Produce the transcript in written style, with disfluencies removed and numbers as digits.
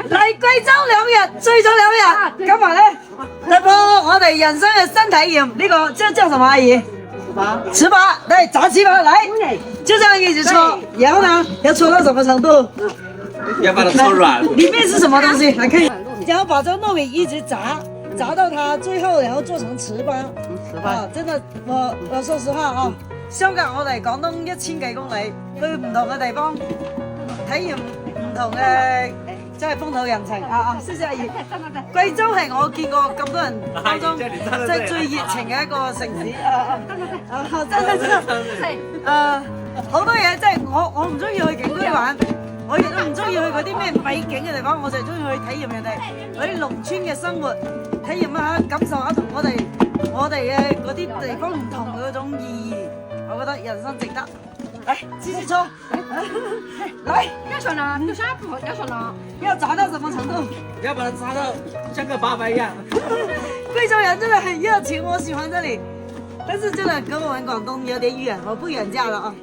嚟貴州2日，醉咗2日，咁埋咧突破我哋人生嘅新體驗。呢個叫什麼阿姨？糍粑，對，炸糍粑，來，就這樣一直搓，然後呢，要搓到什麼程度？要把它搓軟。裡面是什麼東西？來看，然後把這個糯米一直炸，炸到它最後，然後做成糍粑。啊，真的，我說實話啊，相隔我哋廣東1000幾公里，去唔同嘅地方體驗唔同嘅。真係風土人情啊！謝謝阿姨。貴州係我見過咁多人當中即係最熱情嘅一個城市真好多嘢，即係我唔中意去景區玩，我亦都唔中意去嗰啲咩美景嘅地方，我就係中意去體驗人哋嗰啲農村嘅生活，體驗一下，感受下同我哋嘅嗰啲地方唔同嘅嗰種意義，我覺得人生值得。來，繼續搓，來，要說呢，你啥不要說呢？要炸到什麼程度？要把它炸到像個粑粑一樣。貴州人真的很熱情，我喜歡這裡，但是真的跟我們廣東有點遠，我不遠嫁了啊。